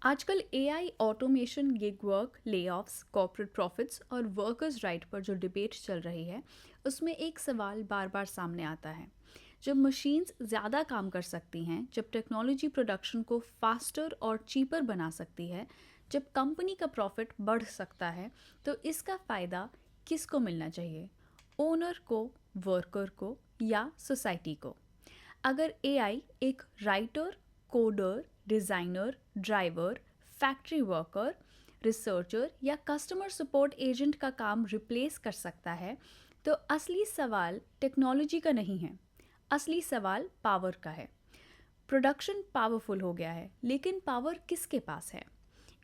आजकल AI automation, gig work, layoffs, corporate profits और workers right पर जो डिबेट चल रही है, उसमें एक सवाल बार बार सामने आता है। जब मशीन्स ज़्यादा काम कर सकती हैं, जब टेक्नोलॉजी प्रोडक्शन को फास्टर और चीपर बना सकती है, जब कंपनी का प्रॉफिट बढ़ सकता है, तो इसका फ़ायदा किसको मिलना चाहिए? ओनर को, वर्कर को या सोसाइटी को? अगर एआई एक writer, coder, designer, driver, factory worker, researcher या कस्टमर सपोर्ट एजेंट का काम रिप्लेस कर सकता है, तो असली सवाल टेक्नोलॉजी का नहीं है, असली सवाल पावर का है। प्रोडक्शन पावरफुल हो गया है, लेकिन पावर किसके पास है?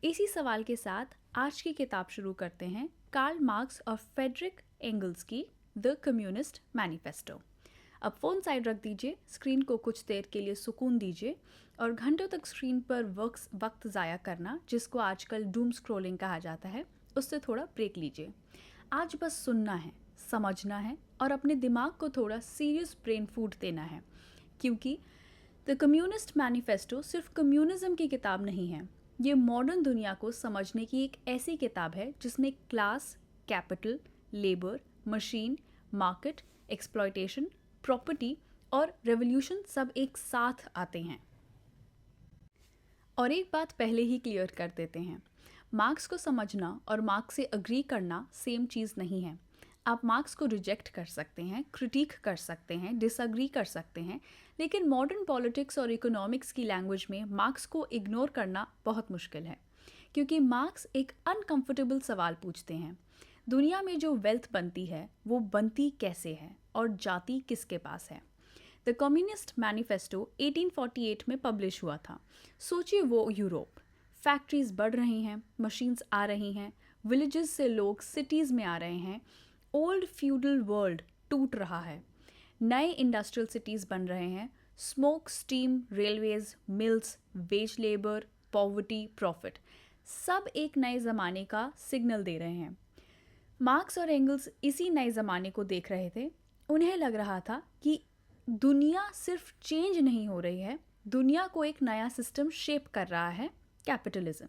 इसी सवाल के साथ आज की किताब शुरू करते हैं, कार्ल मार्क्स और फ्रेडरिक एंगल्स की द कम्युनिस्ट मैनिफेस्टो। अब फ़ोन साइड रख दीजिए, स्क्रीन को कुछ देर के लिए सुकून दीजिए और घंटों तक स्क्रीन पर वक्त ज़ाया करना, जिसको आजकल डूम स्क्रॉलिंग कहा जाता है, उससे थोड़ा ब्रेक लीजिए। आज बस सुनना है, समझना है और अपने दिमाग को थोड़ा सीरियस ब्रेन फूड देना है, क्योंकि द कम्युनिस्ट मैनिफेस्टो सिर्फ कम्युनिज्म की किताब नहीं है। ये मॉडर्न दुनिया को समझने की एक ऐसी किताब है जिसमें class, capital, labour, machine, market, exploitation, property और रेवोल्यूशन सब एक साथ आते हैं। और एक बात पहले ही क्लियर कर देते हैं, मार्क्स को समझना और मार्क्स से अग्री करना सेम चीज़ नहीं है। आप मार्क्स को रिजेक्ट कर सकते हैं, क्रिटिक कर सकते हैं, डिसअग्री कर सकते हैं, लेकिन मॉडर्न पॉलिटिक्स और इकोनॉमिक्स की लैंग्वेज में मार्क्स को इग्नोर करना बहुत मुश्किल है, क्योंकि मार्क्स एक अनकंफर्टेबल सवाल पूछते हैं। दुनिया में जो वेल्थ बनती है, वो बनती कैसे है और जाती किसके पास है? द कम्युनिस्ट मैनिफेस्टो 1848 में पब्लिश हुआ था। सोचिए वो यूरोप, फैक्ट्रीज बढ़ रही हैं, मशीन्स आ रही हैं, विलेजेस से लोग सिटीज़ में आ रहे हैं, ओल्ड फ्यूडल वर्ल्ड टूट रहा है, नए इंडस्ट्रियल सिटीज़ बन रहे हैं, smoke, steam, railways, mills, veg labour, poverty, profit, सब एक नए ज़माने का सिग्नल दे रहे हैं। मार्क्स और एंगल्स इसी नए ज़माने को देख रहे थे। उन्हें लग रहा था कि दुनिया सिर्फ चेंज नहीं हो रही है, दुनिया को एक नया सिस्टम शेप कर रहा है, कैपिटलिज्म।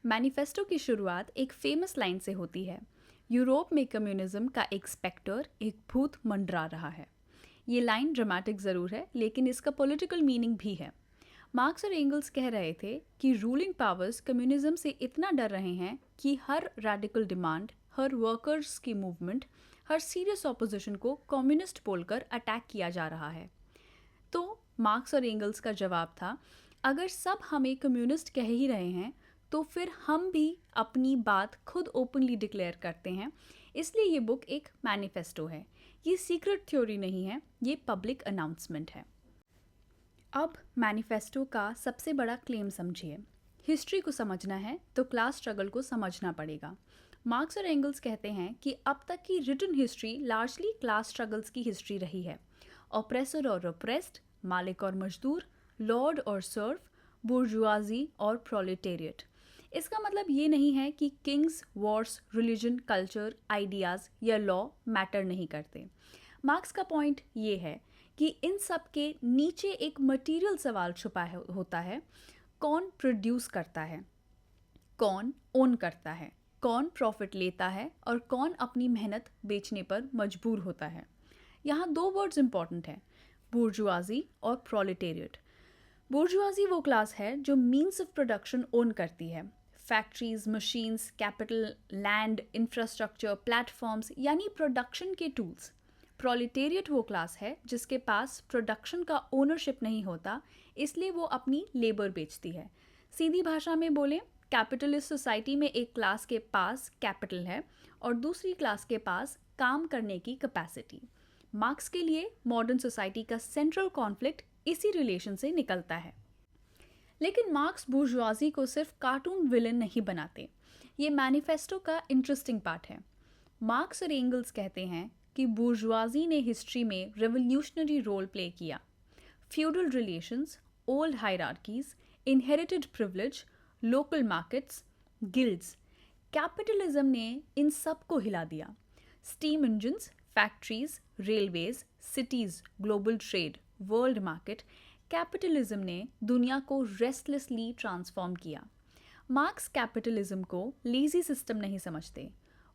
मैनिफेस्टो की शुरुआत एक फेमस लाइन से होती है, यूरोप में कम्युनिज्म का एक स्पेक्टर, एक भूत मंडरा रहा है। ये लाइन ड्रामेटिक ज़रूर है, लेकिन इसका पॉलिटिकल मीनिंग भी है। मार्क्स और एंगल्स कह रहे थे कि रूलिंग पावर्स कम्युनिज्म से इतना डर रहे हैं कि हर रैडिकल डिमांड, हर वर्कर्स की मूवमेंट, हर सीरियस ऑपोजिशन को कम्युनिस्ट बोलकर अटैक किया जा रहा है। तो मार्क्स और एंगल्स का जवाब था, अगर सब हमें कम्युनिस्ट कह ही रहे हैं, तो फिर हम भी अपनी बात खुद ओपनली डिक्लेयर करते हैं। इसलिए ये बुक एक मैनिफेस्टो है, ये सीक्रेट थ्योरी नहीं है, ये पब्लिक अनाउंसमेंट है। अब मैनिफेस्टो का सबसे बड़ा क्लेम समझिए, हिस्ट्री को समझना है तो क्लास स्ट्रगल को समझना पड़ेगा। मार्क्स और एंगल्स कहते हैं कि अब तक की written history largely class struggles की हिस्ट्री रही है। ऑप्रेसर और ऑप्रेस्ड, मालिक और मजदूर, लॉर्ड और सर्व, बुर्जुआजी और प्रोलेटेरिएट। इसका मतलब ये नहीं है कि Kings, Wars, religion, culture, ideas या लॉ मैटर नहीं करते। मार्क्स का पॉइंट ये है कि इन सब के नीचे एक मटेरियल सवाल छुपा होता है, कौन प्रोड्यूस करता है, कौन ओन करता है, कौन प्रॉफिट लेता है और कौन अपनी मेहनत बेचने पर मजबूर होता है। यहाँ दो वर्ड्स इंपॉर्टेंट हैं, बुर्जुआजी और प्रोलेटेरिएट। बुर्जुआजी वो क्लास है जो मीन्स ऑफ प्रोडक्शन ओन करती है, factories, machines, capital, land, infrastructure, platforms, यानी प्रोडक्शन के टूल्स। प्रोलेटेरिएट वो क्लास है जिसके पास प्रोडक्शन का ओनरशिप नहीं होता, इसलिए वो अपनी लेबर बेचती है। सीधी भाषा में बोलें, कैपिटलिस्ट सोसाइटी में एक क्लास के पास कैपिटल है और दूसरी क्लास के पास काम करने की कैपेसिटी। मार्क्स के लिए मॉडर्न सोसाइटी का सेंट्रल कॉन्फ्लिक्ट इसी रिलेशन से निकलता है। लेकिन मार्क्स बुर्जुआजी को सिर्फ कार्टून विलेन नहीं बनाते, ये मैनिफेस्टो का इंटरेस्टिंग पार्ट है। मार्क्स और एंगल्स कहते हैं कि बुर्जुआजी ने हिस्ट्री में रेवोल्यूशनरी रोल प्ले किया। Feudal relations, old hierarchies, inherited privilege, local markets, guilds, capitalism ने इन सब को हिला दिया। Steam engines, factories, railways, cities, global trade, world market, capitalism ने दुनिया को रेस्टलेसली ट्रांसफॉर्म किया। मार्क्स कैपिटलिज्म को लेजी सिस्टम नहीं समझते,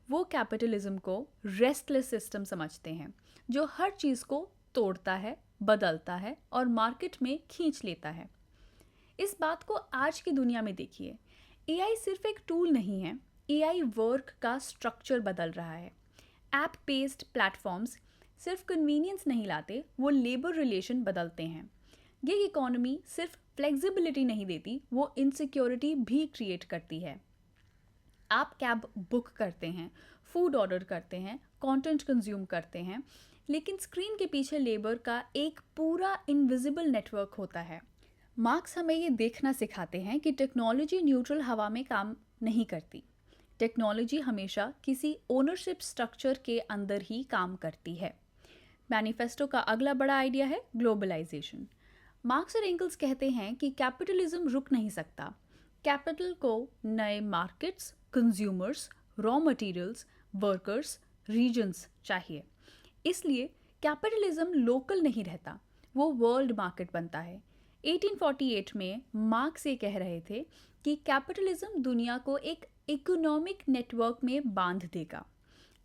वो कैपिटलिज्म को रेस्टलेस सिस्टम समझते हैं जो हर चीज़ को तोड़ता है, बदलता है और मार्केट में खींच लेता है। इस बात को आज की दुनिया में देखिए, एआई सिर्फ एक टूल नहीं है, एआई वर्क का स्ट्रक्चर बदल रहा है। ऐप बेस्ड प्लेटफॉर्म्स सिर्फ कन्वीनियंस नहीं लाते, वो लेबर रिलेशन बदलते हैं। गिग इकोनॉमी सिर्फ फ्लेक्सिबिलिटी नहीं देती, वो इनसिक्योरिटी भी क्रिएट करती है। आप कैब बुक करते हैं, फूड ऑर्डर करते हैं, कंटेंट कंज्यूम करते हैं, लेकिन स्क्रीन के पीछे लेबर का एक पूरा इनविजिबल नेटवर्क होता है। मार्क्स हमें ये देखना सिखाते हैं कि टेक्नोलॉजी न्यूट्रल हवा में काम नहीं करती। टेक्नोलॉजी हमेशा किसी ओनरशिप स्ट्रक्चर के अंदर ही काम करती है। मैनिफेस्टो का अगला बड़ा आइडिया है ग्लोबलाइजेशन। मार्क्स और एंगल्स कहते हैं कि कैपिटलिज्म रुक नहीं सकता। कैपिटल को नए markets, consumers, raw materials, workers, regions चाहिए। इसलिए कैपिटलिज्म लोकल नहीं रहता, वो वर्ल्ड मार्केट बनता है। 1848 में मार्क्स ये कह रहे थे कि कैपिटलिज्म दुनिया को एक इकोनॉमिक नेटवर्क में बांध देगा।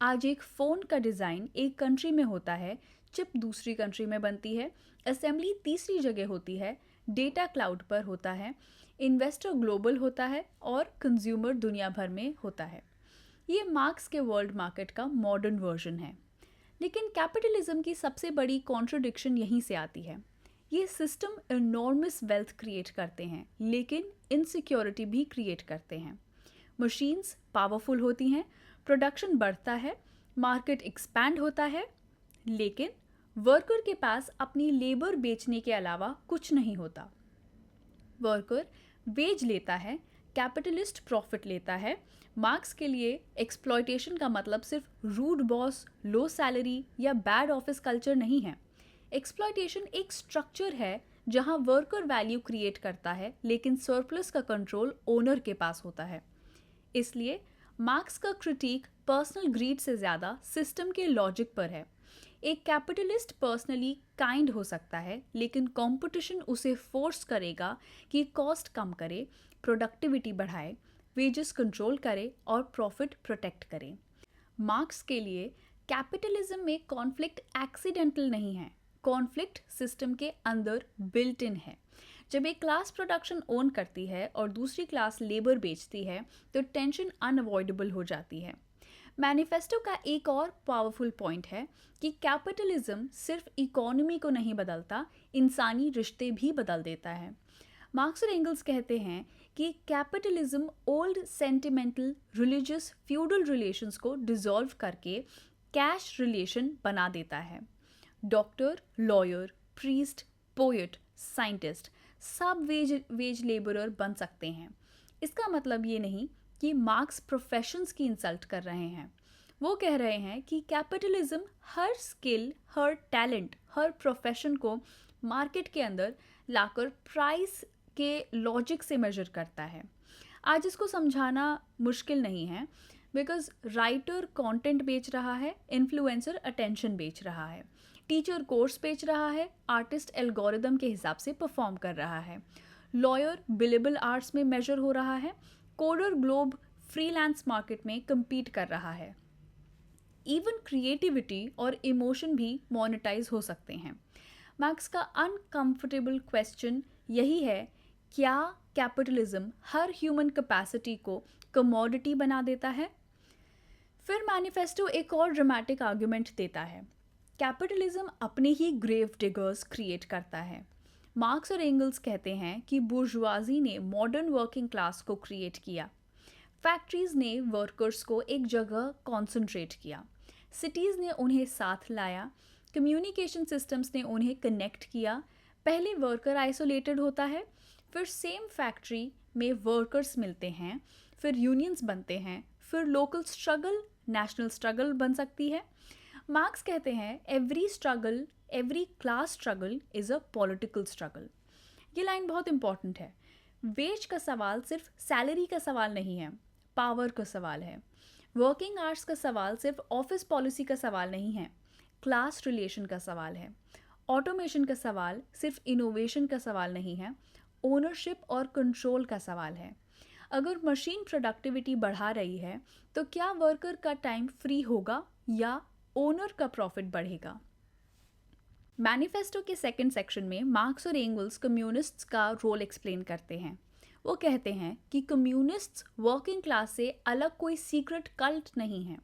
आज एक फ़ोन का डिज़ाइन एक कंट्री में होता है, चिप दूसरी कंट्री में बनती है, असेंबली तीसरी जगह होती है, डेटा क्लाउड पर होता है, इन्वेस्टर ग्लोबल होता है और कंज्यूमर दुनिया भर में होता है। ये मार्क्स के वर्ल्ड मार्केट का मॉडर्न वर्जन है। लेकिन कैपिटलिज्म की सबसे बड़ी कॉन्ट्रडिक्शन यहीं से आती है। ये सिस्टम इनॉर्मस वेल्थ क्रिएट करते हैं, लेकिन इनसिक्योरिटी भी क्रिएट करते हैं। मशीन्स पावरफुल होती हैं, प्रोडक्शन बढ़ता है, मार्केट एक्सपैंड होता है, लेकिन वर्कर के पास अपनी लेबर बेचने के अलावा कुछ नहीं होता। वर्कर वेज लेता है, कैपिटलिस्ट प्रॉफिट लेता है। मार्क्स के लिए एक्सप्लॉयटेशन का मतलब सिर्फ रूड बॉस, लो सैलरी या बैड ऑफिस कल्चर नहीं है। एक्सप्लॉयटेशन एक स्ट्रक्चर है जहां वर्कर वैल्यू क्रिएट करता है, लेकिन सरप्लस का कंट्रोल ओनर के पास होता है। इसलिए मार्क्स का क्रिटिक पर्सनल ग्रीड से ज़्यादा सिस्टम के लॉजिक पर है। एक कैपिटलिस्ट पर्सनली काइंड हो सकता है, लेकिन कंपटीशन उसे फोर्स करेगा कि कॉस्ट कम करे, प्रोडक्टिविटी बढ़ाए, वेजेस कंट्रोल करे और प्रॉफिट प्रोटेक्ट करे। मार्क्स के लिए कैपिटलिज्म में कॉन्फ्लिक्ट एक्सीडेंटल नहीं है, कॉन्फ्लिक्ट सिस्टम के अंदर बिल्ट इन है। जब एक क्लास प्रोडक्शन ओन करती है और दूसरी क्लास लेबर बेचती है, तो टेंशन अनअवॉइडेबल हो जाती है। मैनिफेस्टो का एक और पावरफुल पॉइंट है कि कैपिटलिज्म सिर्फ इकोनॉमी को नहीं बदलता, इंसानी रिश्ते भी बदल देता है। मार्क्स और एंगल्स कहते हैं कि capitalism old sentimental, religious, feudal relations को डिसॉल्व करके कैश रिलेशन बना देता है। Doctor, lawyer, priest, poet, scientist सब वेज लेबरर बन सकते हैं। इसका मतलब ये नहीं कि मार्क्स प्रोफेशंस की इंसल्ट कर रहे हैं। वो कह रहे हैं कि कैपिटलिज्म हर स्किल, हर टैलेंट, हर प्रोफेशन को मार्केट के अंदर लाकर प्राइस के लॉजिक से मेजर करता है। आज इसको समझाना मुश्किल नहीं है, बिकॉज राइटर कंटेंट बेच रहा है, इन्फ्लुएंसर अटेंशन बेच रहा है, टीचर कोर्स बेच रहा है, आर्टिस्ट एल्गोरिदम के हिसाब से परफॉर्म कर रहा है, लॉयर बिलेबल आर्ट्स में मेजर हो रहा है, कोडर ग्लोब फ्रीलांस मार्केट में compete कर रहा है। इवन क्रिएटिविटी और इमोशन भी मोनेटाइज हो सकते हैं। मार्क्स का अनकंफर्टेबल क्वेश्चन यही है, क्या कैपिटलिज्म हर ह्यूमन कैपेसिटी को कमोडिटी बना देता है? फिर मैनिफेस्टो एक और ड्रामेटिक आर्गुमेंट देता है, कैपिटलिज्म अपने ही ग्रेव डिगर्स क्रिएट करता है। मार्क्स और एंगल्स कहते हैं कि बुर्जुआजी ने मॉडर्न वर्किंग क्लास को क्रिएट किया, फैक्ट्रीज ने वर्कर्स को एक जगह कॉन्सेंट्रेट किया, सिटीज़ ने उन्हें साथ लाया, कम्युनिकेशन सिस्टम्स ने उन्हें कनेक्ट किया। पहले वर्कर आइसोलेटेड होता है, फिर सेम फैक्ट्री में वर्कर्स मिलते हैं, फिर यूनियंस बनते हैं, फिर लोकल स्ट्रगल नेशनल स्ट्रगल बन सकती है। मार्क्स कहते हैं every struggle, every class struggle is a political struggle. ये लाइन बहुत इंपॉर्टेंट है। वेज का सवाल सिर्फ सैलरी का सवाल नहीं है, पावर का सवाल है। वर्किंग आवर्स का सवाल सिर्फ ऑफिस पॉलिसी का सवाल नहीं है, क्लास रिलेशन का सवाल है। ऑटोमेशन का सवाल सिर्फ इनोवेशन का सवाल नहीं है, ओनरशिप और कंट्रोल का सवाल है। अगर मशीन प्रोडक्टिविटी बढ़ा रही है तो क्या वर्कर का टाइम फ्री होगा या ओनर का प्रॉफिट बढ़ेगा? मैनिफेस्टो के सेकंड सेक्शन में मार्क्स और एंगल्स कम्युनिस्ट्स का रोल एक्सप्लेन करते हैं। वो कहते हैं कि कम्युनिस्ट्स वर्किंग क्लास से अलग कोई सीक्रेट कल्ट नहीं है।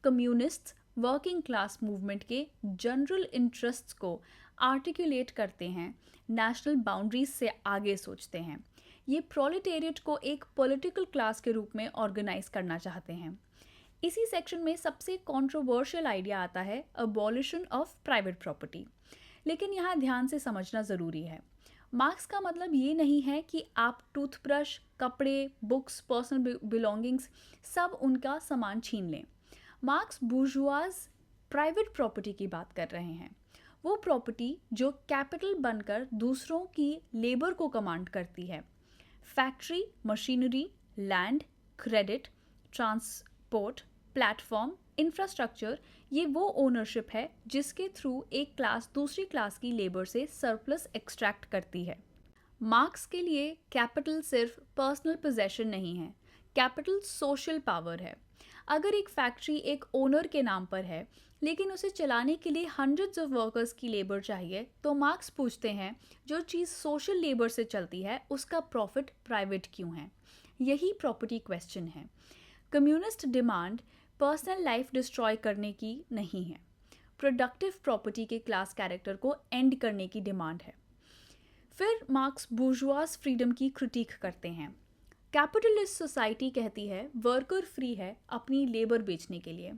कम्युनिस्ट्स वर्किंग क्लास मूवमेंट के जनरल इंटरेस्ट्स को आर्टिकुलेट करते हैं, नेशनल बाउंड्रीज से आगे सोचते हैं। ये प्रोलेटेरिएट को एक पॉलिटिकल क्लास के रूप में ऑर्गेनाइज करना चाहते हैं। इसी सेक्शन में सबसे कंट्रोवर्शियल आइडिया आता है अबॉलिशन ऑफ प्राइवेट प्रॉपर्टी। लेकिन यहाँ ध्यान से समझना ज़रूरी है। मार्क्स का मतलब ये नहीं है कि आप टूथब्रश, कपड़े, बुक्स, पर्सनल बिलोंगिंग्स सब उनका सामान छीन लें। मार्क्स बुर्जुआज प्राइवेट प्रॉपर्टी की बात कर रहे हैं। वो प्रॉपर्टी जो कैपिटल बनकर दूसरों की लेबर को कमांड करती है। Factory, machinery, land, credit, transport, platform, infrastructure, ये वो ओनरशिप है जिसके थ्रू एक क्लास दूसरी क्लास की लेबर से सरप्लस एक्सट्रैक्ट करती है। मार्क्स के लिए कैपिटल सिर्फ पर्सनल पोजेशन नहीं है, कैपिटल सोशल पावर है। अगर एक फैक्ट्री एक ओनर के नाम पर है लेकिन उसे चलाने के लिए हंड्रेड्स ऑफ वर्कर्स की लेबर चाहिए, तो मार्क्स पूछते हैं जो चीज़ सोशल लेबर से चलती है उसका प्रॉफिट प्राइवेट क्यों है? यही प्रॉपर्टी क्वेश्चन है। Communist demand personal life destroy करने की नहीं है, प्रोडक्टिव प्रॉपर्टी के क्लास कैरेक्टर को एंड करने की डिमांड है। फिर मार्क्स बुर्जुआस फ्रीडम की क्रिटिक करते हैं। कैपिटलिस्ट सोसाइटी कहती है वर्कर फ्री है अपनी लेबर बेचने के लिए,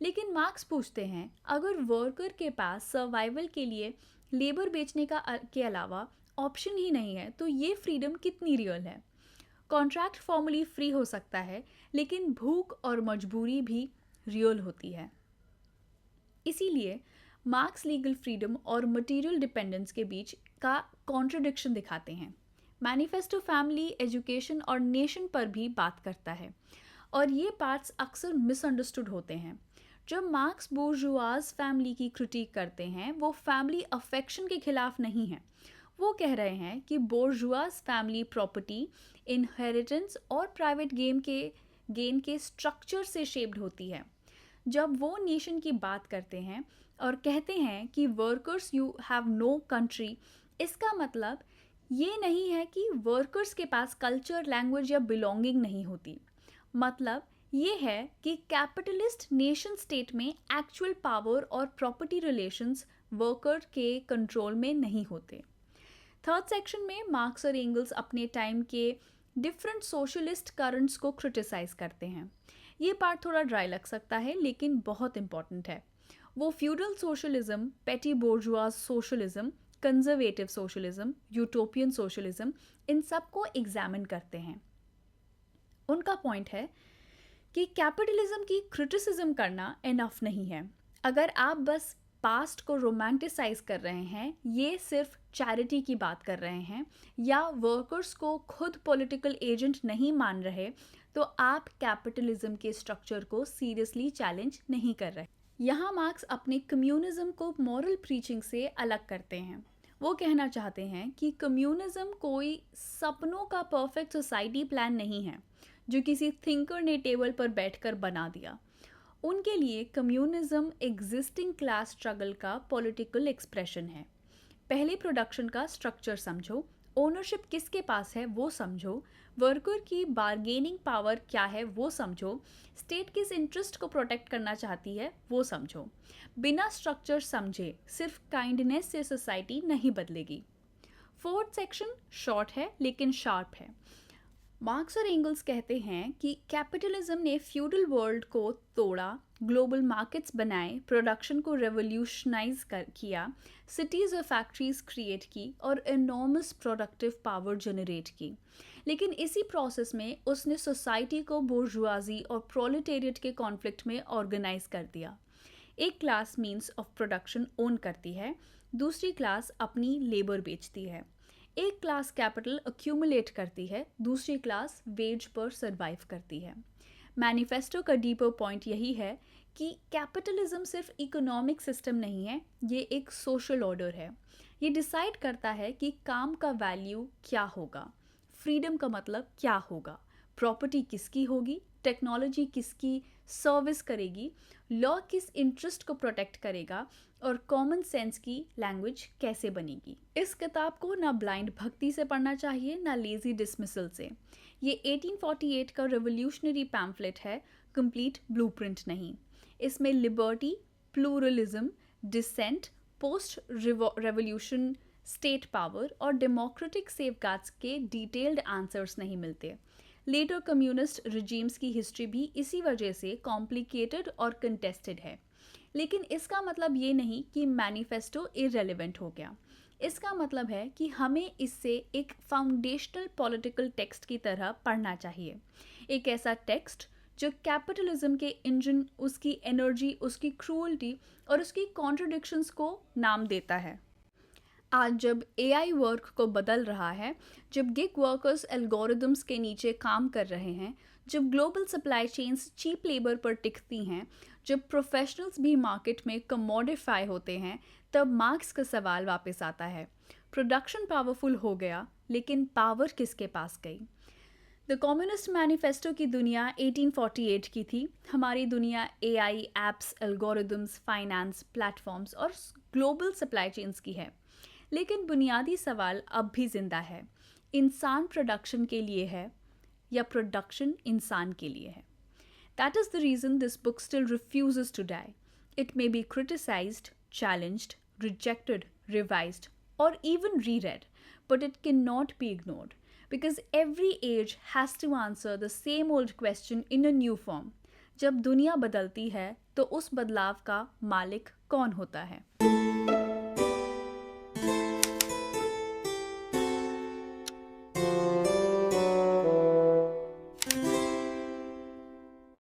लेकिन मार्क्स पूछते हैं अगर वर्कर के पास सर्वाइवल के लिए लेबर बेचने के अलावा ऑप्शन ही नहीं है तो ये फ्रीडम कितनी रियल है? कॉन्ट्रैक्ट फॉर्मली फ्री हो सकता है लेकिन भूख और मजबूरी भी रियल होती है। इसीलिए मार्क्स लीगल फ्रीडम और मटेरियल डिपेंडेंस के बीच का कॉन्ट्रडिक्शन दिखाते हैं। मैनिफेस्टो फैमिली, एजुकेशन और नेशन पर भी बात करता है और ये पार्ट्स अक्सर मिसअंडरस्टूड होते हैं। जब मार्क्स बुर्जुआज फैमिली की क्रिटिक करते हैं वो फैमिली अफेक्शन के खिलाफ नहीं है। वो कह रहे हैं कि बोर्जुआज फैमिली प्रॉपर्टी इनहेरिटेंस और प्राइवेट गेन के स्ट्रक्चर से शेप्ड होती है। जब वो नेशन की बात करते हैं और कहते हैं कि workers you have no country, इसका मतलब ये नहीं है कि वर्कर्स के पास कल्चर, लैंग्वेज या बिलोंगिंग नहीं होती। मतलब ये है कि कैपिटलिस्ट नेशन स्टेट में एक्चुअल पावर और प्रॉपर्टी रिलेशंस वर्कर के कंट्रोल में नहीं होते। थर्ड सेक्शन में मार्क्स और एंगल्स अपने टाइम के डिफरेंट सोशलिस्ट करंट्स को क्रिटिसाइज करते हैं। ये पार्ट थोड़ा ड्राई लग सकता है लेकिन बहुत इंपॉर्टेंट है। वो feudal socialism, petty bourgeois socialism, conservative socialism, utopian socialism, इन सब को एग्जामिन करते हैं। उनका पॉइंट है कि कैपिटलिज्म की क्रिटिसिज्म करना इनफ नहीं है। अगर आप बस पास्ट को रोमांटिसाइज कर रहे हैं, ये सिर्फ चैरिटी की बात कर रहे हैं या वर्कर्स को खुद पॉलिटिकल एजेंट नहीं मान रहे, तो आप कैपिटलिज्म के स्ट्रक्चर को सीरियसली चैलेंज नहीं कर रहे। यहाँ मार्क्स अपने कम्युनिज्म को मॉरल प्रीचिंग से अलग करते हैं। वो कहना चाहते हैं कि कम्युनिज्म कोई सपनों का परफेक्ट सोसाइटी प्लान नहीं है जो किसी थिंकर ने टेबल पर बैठकर बना दिया। उनके लिए कम्युनिज्म एग्जिस्टिंग क्लास स्ट्रगल का पॉलिटिकल एक्सप्रेशन है। पहले प्रोडक्शन का स्ट्रक्चर समझो, ओनरशिप किसके पास है वो समझो, वर्कर की बार्गेनिंग पावर क्या है वो समझो, स्टेट किस इंटरेस्ट को प्रोटेक्ट करना चाहती है वो समझो। बिना स्ट्रक्चर समझे सिर्फ काइंडनेस से सोसाइटी नहीं बदलेगी। फोर्थ सेक्शन शॉर्ट है लेकिन शार्प है। मार्क्स और एंगल्स कहते हैं कि कैपिटलिज्म ने फ्यूडल वर्ल्ड को तोड़ा, ग्लोबल मार्केट्स बनाए, प्रोडक्शन को रेवोल्यूशनाइज किया, सिटीज़ और फैक्ट्रीज क्रिएट की और एनॉर्मस प्रोडक्टिव पावर जनरेट की। लेकिन इसी प्रोसेस में उसने सोसाइटी को बोर्जुआजी और प्रोलेटेरिएट के कॉन्फ्लिक्ट में ऑर्गेनाइज कर दिया। एक class means of production own करती है, दूसरी क्लास अपनी लेबर बेचती है। एक क्लास कैपिटल अक्यूमुलेट करती है, दूसरी क्लास वेज पर सरवाइव करती है। मैनिफेस्टो का डीपर पॉइंट यही है कि कैपिटलिज्म सिर्फ इकोनॉमिक सिस्टम नहीं है, ये एक सोशल ऑर्डर है। ये डिसाइड करता है कि काम का वैल्यू क्या होगा, फ्रीडम का मतलब क्या होगा, प्रॉपर्टी किसकी होगी, टेक्नोलॉजी किसकी सर्विस करेगी, लॉ किस इंटरेस्ट को प्रोटेक्ट करेगा और कॉमन सेंस की लैंग्वेज कैसे बनेगी। इस किताब को ना ब्लाइंड भक्ति से पढ़ना चाहिए ना लेजी डिसमिसल से। ये 1848 का रेवोल्यूशनरी पैम्फलेट है, कंप्लीट ब्लूप्रिंट नहीं। इसमें liberty, pluralism, dissent, post revolution state power और डेमोक्रेटिक सेफगार्ड्स के डिटेल्ड आंसर्स नहीं मिलते। लेटर कम्युनिस्ट रिजीम्स की हिस्ट्री भी इसी वजह से कॉम्प्लिकेटेड और कंटेस्टेड है। लेकिन इसका मतलब ये नहीं कि मैनिफेस्टो इररेलेवेंट हो गया। इसका मतलब है कि हमें इससे एक फाउंडेशनल पॉलिटिकल टेक्स्ट की तरह पढ़ना चाहिए, एक ऐसा टेक्स्ट जो कैपिटलिज्म के इंजन, उसकी एनर्जी, उसकी क्रूअल्टी और उसकी कॉन्ट्रडिक्शंस को नाम देता है। आज जब AI वर्क को बदल रहा है, जब गिग वर्कर्स एल्गोरिदम्स के नीचे काम कर रहे हैं, जब global supply chains cheap labour पर टिकती हैं, जब प्रोफेशनल्स भी मार्केट में कमोडिफाई होते हैं, तब मार्क्स का सवाल वापस आता है। प्रोडक्शन पावरफुल हो गया, लेकिन पावर किसके पास गई? द कम्युनिस्ट मैनिफेस्टो की दुनिया 1848 की थी। हमारी दुनिया AI, apps, algorithms, finance, platforms और ग्लोबल सप्लाई चेन्स की है। लेकिन बुनियादी सवाल अब भी जिंदा है, इंसान प्रोडक्शन के लिए है या प्रोडक्शन इंसान के लिए है? That is the reason this book still refuses to die. It may be criticized, challenged, rejected, revised, or even reread, but it cannot be ignored because every age has to answer the same old question in a new form. जब दुनिया बदलती है तो उस बदलाव का मालिक कौन होता है?